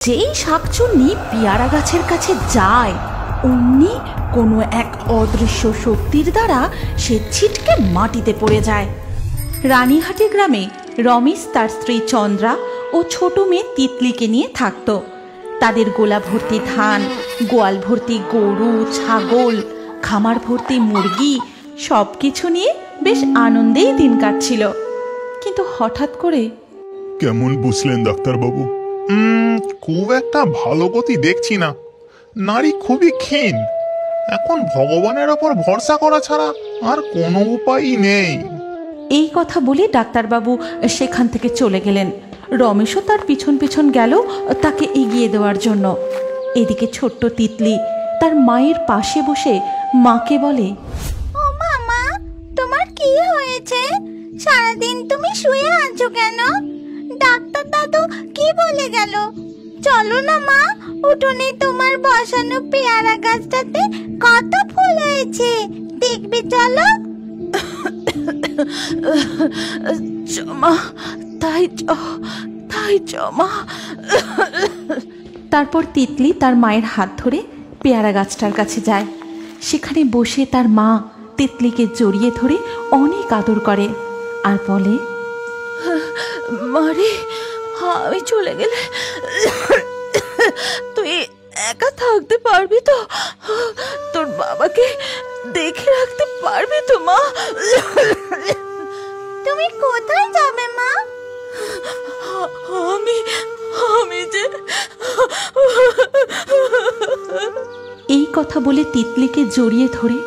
যেই শাকচুন্নি পেয়ারা গাছের কাছে যায় অমনি কোনো এক অদৃশ্য শক্তির দ্বারা সে ছিটকে মাটিতে পড়ে যায়। রানীহাটি গ্রামে রমেশ তার স্ত্রী চন্দ্রা ও ছোট মেয়ে তিতলিকে নিয়ে থাকত। তাদের গোলা ভর্তি ধান, গোয়াল ভর্তি গরু ছাগল, খামার ভর্তি মুরগি সবকিছু নিয়ে বেশ আনন্দেই দিন কাটছিল। কিন্তু হঠাৎ করে কেমন বুঝলেন ডাক্তারবাবু? খুব একটা ভালো গতি দেখছি না। নারী খুবই ক্ষীণ। এখন ভগবানের ওপর ভরসা করা ছাড়া আর কোনো উপায়ই নেই। এই কথা বলে ডাক্তারবাবু সেখান থেকে চলে গেলেন। রমেশও তার পিছন পিছন গেল তাকে এগিয়ে দেওয়ার জন্য। এদিকে ছোট্ট তিতলি তার মায়ের পাশে বসে মাকে বলে, ও মামা, তোমার কি হয়েছে? সারাদিন তুমি শুয়ে আছো কেন? ডাক্তার দাদু কি বলে গেল? চলো না মা, উঠোনে তোমার বসানো পেয়ারা গাছটাতে কত ফুল হয়েছে, দেখবে চলো। মা, তাই মা। তারপর তিতলি তার মায়ের হাত ধরে পেয়ারা গাছটার কাছে যায়। সেখানে বসে তার মা তিতলিকে জড়িয়ে ধরে অনেক আদর করে আর বলে, মারে, আমি চলে গেলে তুই একা থাকতে পারবি তো? তোর বাবাকে দেখে রাখতে পারবি তো মা? তুমি কোথায় যাবে মা? আমি যে এই কথা বলে তিতলিকে জড়িয়ে ধরে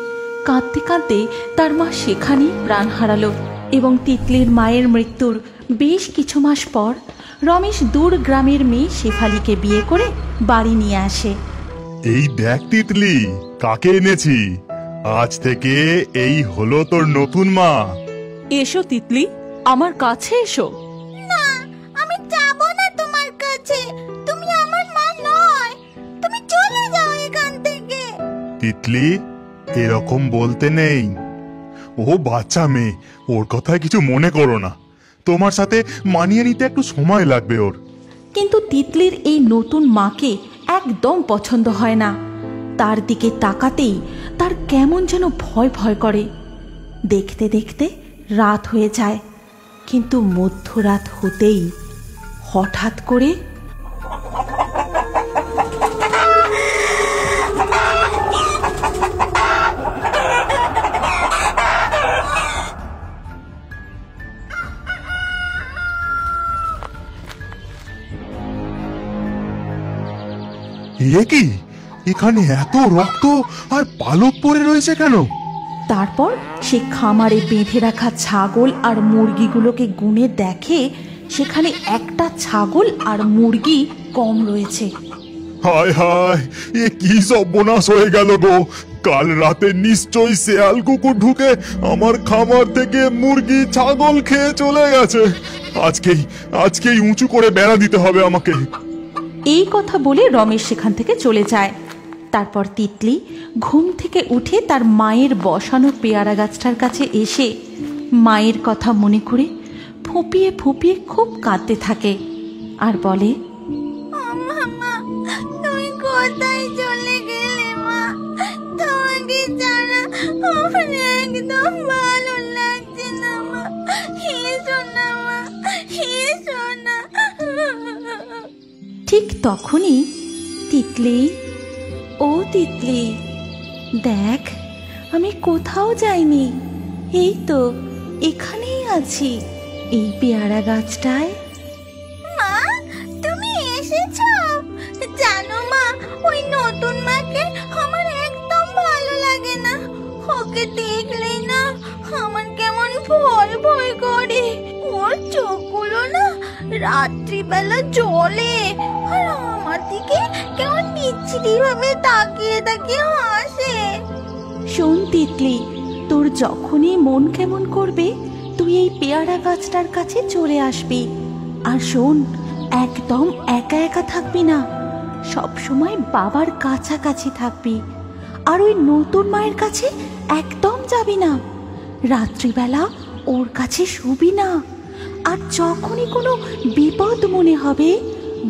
কাঁদতে কাঁদতে তার মা সেখানেই প্রাণ হারালো। এবং তিতলির মায়ের মৃত্যুর বেশ কিছু মাস পর রমেশ দূর গ্রামের মেয়ে শেফালিকে বিয়ে করে বাড়ি নিয়ে আসে। এই দেখ তিতলি, কাকে এনেছি। আজ থেকে এই হলো তোর নতুন মা। এসো তিতলি, আমার কাছে এসো। না, আমি যাব না তোমার কাছে। তুমি আমার মা নয়। তুমি চলে যাও এখান থেকে। তিতলি, এরকম বলতে নেই। ও বাচ্চা মেয়ে, ওর কথায় কিছু মনে করো না। তোমার সাথে মানিয়ে নিতে একটু সময় লাগবে ওর। কিন্তু তিতলির এই নতুন মাকে একদম পছন্দ হয় না। তার দিকে তাকাতেই তার কেমন যেন ভয় ভয় করে। দেখতে দেখতে রাত হয়ে যায়, কিন্তু মধ্যরাত হতেই হঠাৎ করে এ কি, এখানে এত রক্ত আর পালক পড়ে রয়েছে কেন? তারপর সে খামারে বেঁধে রাখা ছাগল আর মুরগিগুলোকে গুনে দেখে সেখানে একটা ছাগল আর মুরগি কম রয়েছে। হায় হায়, এ কি সর্বনাশ হয়ে গেল গো। কাল রাতে নিশ্চয়ই শেয়াল কুকুর ঢুকে আমার খামার থেকে মুরগি ছাগল খেয়ে চলে গেছে। আজকেই উঁচু করে বেড়া দিতে হবে আমাকে। এই কথা বলে রমেশ সেখান থেকে চলে যায়। তারপর তিতলি ঘুম থেকে উঠে তার মায়ের বসানো পেয়ারা গাছটার কাছে এসে মায়ের কথা মনে করে ফুঁপিয়ে ফুঁপিয়ে খুব কাঁদতে থাকে আর বলে, মামা, তুমি কোথায় চলে গেলে মা? তোমাকে ছাড়া আমার একদম ভালো লাগছে না মা। এসো না মা, এসো না। ঠিক তখনই তিতলি, ও তিতলি, দেখ, আমি কোথাও যাইনি। এই তো এখানেই আছি, এই পেয়ারা গাছটায়। মা, তুমি এসেছো? জানো মা, ওই নতুন মাকে আমার একদম ভালো লাগে না। ওকে দেখলেই না আমার কেমন ভয় ভয় করে। ওর চোখগুলো না রাত্রিবেলা জ্বলে, আর আমার দিকে কেমন বিচ্ছিরি ভাবে তাকিয়ে তাকিয়ে হাসে। শোন তিতলি, তোর যখনই মন কেমন করবে তুই এই পেয়ারা গাছটার কাছে চলে আসবি। আর শোন, একদম একা একা থাকবি না, সব সময় বাবার কাছাকাছি থাকবি। আর ওই নতুন মায়ের কাছে একদম যাবি না। রাত্রিবেলা ওর কাছে শুবি না। আর যখনই কোনো বিপদ মনে হবে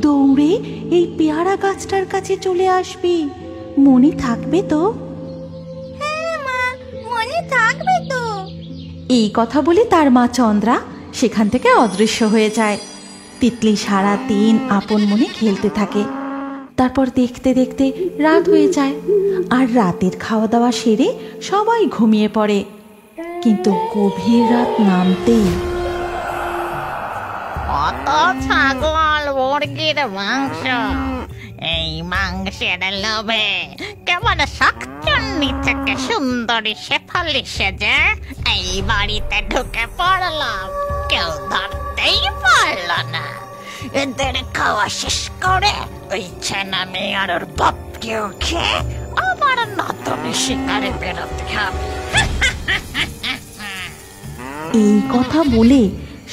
দৌড়ে এই পেয়ারা গাছটার কাছে চলে আসবি, মনে থাকবে তো? হ্যাঁ মা, মনে থাকবে তো। এই কথা বলে তার মা চন্দ্রা সেখান থেকে অদৃশ্য হয়ে যায়। তিতলি সারা দিন আপন মনে খেলতে থাকে। তারপর দেখতে দেখতে রাত হয়ে যায়, আর রাতের খাওয়া দাওয়া সেরে সবাই ঘুমিয়ে পড়ে। কিন্তু গভীর রাত নামতেই কত ছাগল মুরগির মাংস, এই মাংসের লোভে কেমন শাকচুন্নি থেকে সুন্দরী শেফালি সেজে এই বাড়িতে ঢুকে পড়লাম, কেউ ধরতেই পারল না। এদের খাওয়া শেষ করে ওই ছেনা মেয়ে আর ওর বাপকেও খেয়ে আমার নতুন শিকারে বেরোতে হবে। এই কথা বলে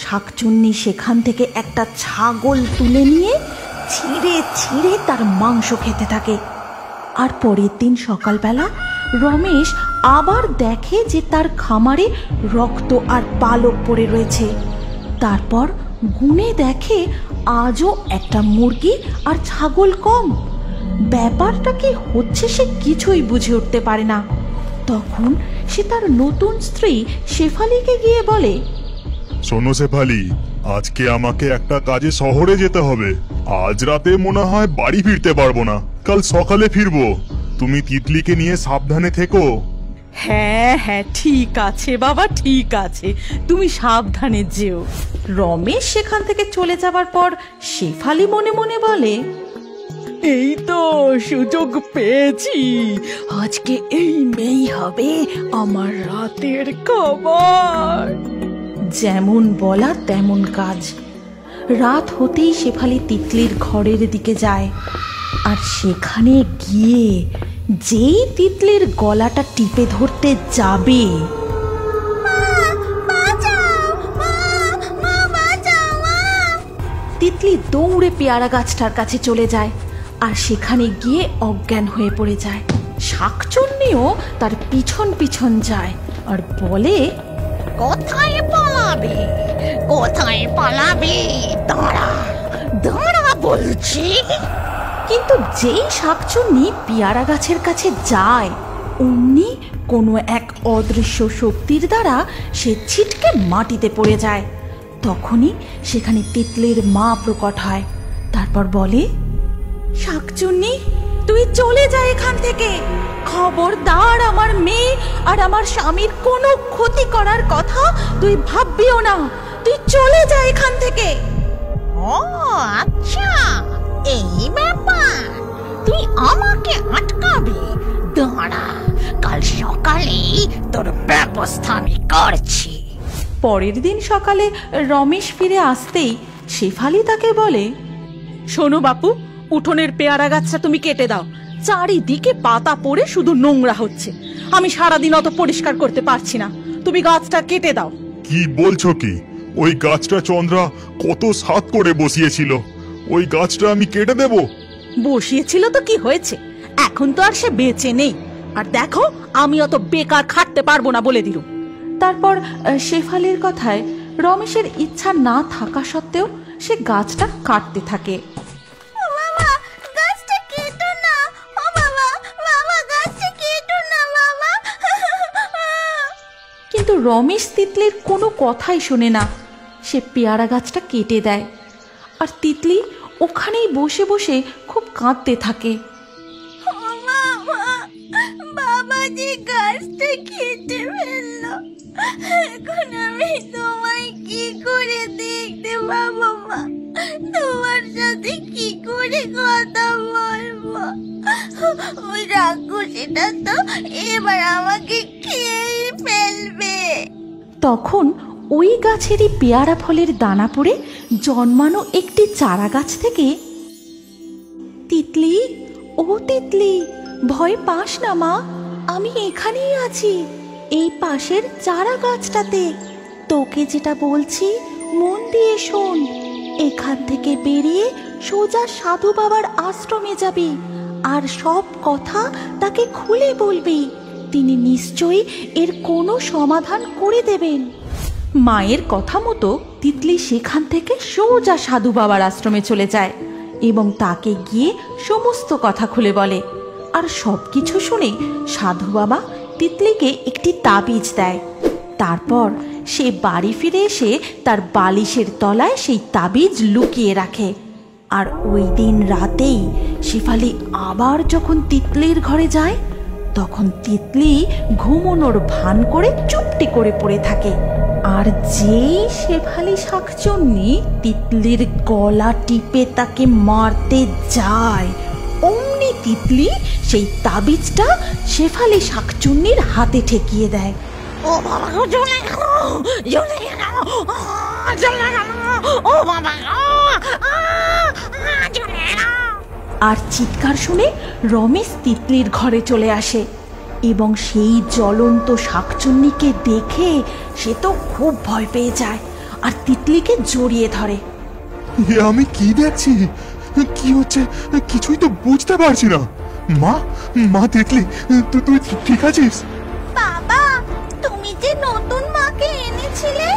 শাকচুন্নি সেখান থেকে একটা ছাগল তুলে নিয়ে ছিঁড়ে ছিঁড়ে তার মাংস খেতে থাকে। আর পরের দিন সকালবেলা রমেশ আবার দেখে যে তার খামারে রক্ত আর পালক পড়ে রয়েছে। তারপর গুনে দেখে আজও একটা মুরগি আর ছাগল কম। ব্যাপারটা কি হচ্ছে সে কিছুই বুঝে উঠতে পারে না। তখন সে তার নতুন স্ত্রী শেফালিকে গিয়ে বলে, শোনো শেফালি, আজকে আমাকে একটা কাজে শহরে যেতে হবে। আজ রাতে মনে হয় বাড়ি ফিরতে পারবো না, কাল সকালে ফিরবো। তুমি তিতলিকে নিয়ে সাবধানে থেকো। হ্যাঁ হ্যাঁ, ঠিক আছে বাবা, ঠিক আছে, তুমি সাবধানে যেও। রমেশ সেখান থেকে চলে যাবার পর শেফালি মনে মনে বলে, এই তো সুযোগ পেয়েছি, আজকে এই মেয়েই হবে আমার রাতের খাবার। যেমন বলা তেমন কাজ। রাত হতেই শেফালি তিতলির ঘরের দিকে যায়, আর সেখানে গিয়ে যেই তিতলির গলাটা টিপে ধরতে যাবে, তিতলি দৌড়ে পেয়ারা গাছটার কাছে চলে যায়, আর সেখানে গিয়ে অজ্ঞান হয়ে পড়ে যায়। শাকচুন্নিও তার পিছন পিছন যায় আর বলে, কোথায় পালাবি, কোথায় পালাবি, দাঁড়া দাঁড়া বলছি। কিন্তু যেই শাকচুন্নি পেয়ারা গাছের কাছে যায়, অমনি কোনো এক অদৃশ্য শক্তির দ্বারা সে ছিটকে মাটিতে পড়ে যায়। তখনই সেখানে তিতলির মা প্রকট হয়। তারপর বলে, শাকচুন্নি, তুই চলে যা এখান থেকে। খবরদার আমার মেয়ে আর আমার স্বামীর কোনো ক্ষতি করার কথা তুই ভাববিও না। তুই চলে যা এখান থেকে। ও আচ্ছা, এই ব্যাপার, তুই আমাকে আটকাবি, দাঁড়া, কাল সকালে তোর ব্যবস্থা আমি করছি। পরের দিন সকালে রমেশ ফিরে আসতেই শেফালি তাকে বলে, শোনো বাপু, উঠোনের পেয়ারা গাছটা তুমি কেটে দাও। চারিদিকে পাতা পড়ে শুধু নোংরা হচ্ছে, আমি সারাদিন অত পরিষ্কার করতে পারছি না, তুমি গাছটা কেটে দাও। কি বলছো কি? ওই গাছটা চন্দ্রা কত সাত করে বসিয়েছিল, ওই গাছটা আমি কেটে দেব? বসিয়েছিল তো কি হয়েছে, এখন তো আর সে বেঁচে নেই। আর দেখো, আমি অত বেকার খাটতে পারবো না বলে দিলুম। তারপর শেফালির কথায় রমেশের ইচ্ছা না থাকা সত্ত্বেও সে গাছটা কাটতে থাকে। ও বাবা, গাছটা কেটো না। ও বাবা, বাবা গাছটা কেটো না বাবা। কিন্তু রমেশ তিতলির কোনো কথাই শোনে না। সে পেয়ারা গাছটা কেটে দেয়, আর তিতলি ওখানেই বসে বসে খুব কাঁদতে থাকে। ও বাবা, বাবা যে গাছটা কেটে ফেললো, এখন আমি তোমায় কি করে দেখতে পাবো মা? তোমার সাথে কি করে কথা বলবো? ওই রাক্ষসীটা তো এবার আমাকে খেয়ে ফেলবে। তখন ওই গাছেরই পেয়ারা ফলের দানা পড়ে জন্মানো একটি চারা গাছ থেকে, তিতলি, ও তিতলি, ভয় পাস না মা, আমি এখানেই আছি, এই পাশের চারা গাছটাতে। তোকে যেটা বলছি মন দিয়ে শোন। এখান থেকে বেরিয়ে সোজা সাধু বাবার আশ্রমে যাবি, আর সব কথা তাকে খুলে বলবি। তিনি নিশ্চয়ই এর কোনো সমাধান করে দেবেন। মায়ের কথা মতো তিতলি সেখান থেকে সোজা সাধু বাবার আশ্রমে চলে যায় এবং তাকে গিয়ে সমস্ত কথা খুলে বলে। আর সবকিছু শুনে সাধু বাবা তিতলিকে একটি তাবিজ দেয়। তারপর সে বাড়ি ফিরে এসে তার বালিশের তলায় সেই তাবিজ লুকিয়ে রাখে। আর ওই দিন রাতেই শেফালি আবার যখন তিতলির ঘরে যায়, তখন তিতলি ঘুমোনোর ভান করে চুপটি করে পড়ে থাকে। আর যেই শেফালি শাকচুন্নি তিতলির গলা টিপে তাকে মারতে যায়, অমনি তিতলি সেই তাবিজটা শেফালি শাকচুন্নির হাতে ঠেকিয়ে দেয়। ও বাবা গো, জ্বলে গেল, জ্বলে গেল, জ্বলে গেল, ও বাবা গো, জ্বলে গেল। আর চিৎকার শুনে রমেশ তিতলির ঘরে চলে আসে এবং সেই জ্বলন্ত শাকচুন্নিকে দেখে সে তো খুব ভয় পেয়ে যায় আর তিতলিকে জড়িয়ে ধরে। এ আমি কি দেখছি? কি হচ্ছে কিছুই তো বুঝতে পারছি না। মা, মা দেখলি তুই ঠিক আছিস? বাবা, তুমি যে নতুন মাকে এনেছিলে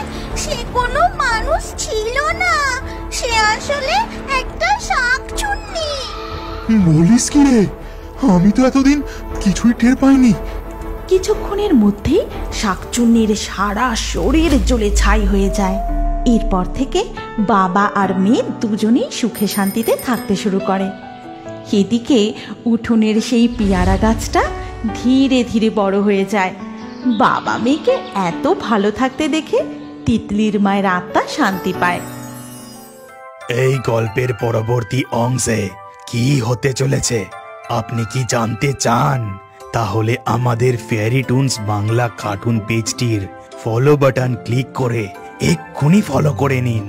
সে কোনো মানুষ ছিল না, সে আসলে একটা শাকচুন্নি। বলিস কি রে? আমি তো এতদিন কিছুই টের পাইনি। কিছুক্ষণের মধ্যেই শাকচুন্নির সারা শরীর জ্বলে ছাই হয়ে যায়। এরপর থেকে বাবা আর মেয়ে দুজনেই সুখে শান্তিতে থাকতে শুরু করে। এদিকে উঠোনের সেই পেয়ারা গাছটা ধীরে ধীরে বড় হয়ে যায়। বাবা মেয়েকে এত ভালো থাকতে দেখে তিতলির মায়ের আত্মা শান্তি পায়। এই গল্পের পরবর্তী অংশে কি হতে চলেছে আপনি কি জানতে চান? তাহলে আমাদের ফেয়ারি টুনস বাংলা কার্টুন পেজটির ফলো বাটন ক্লিক করে এক্ষুনি ফলো করে নিন।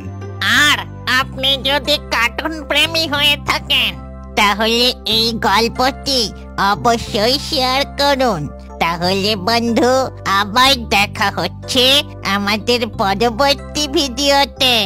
আর আপনি যদি কার্টুন প্রেমী হয়ে থাকেন তাহলে এই গল্পটি অবশ্যই শেয়ার করুন। তাহলে বন্ধু, আবার দেখা হচ্ছে আমাদের পরবর্তী ভিডিওতে।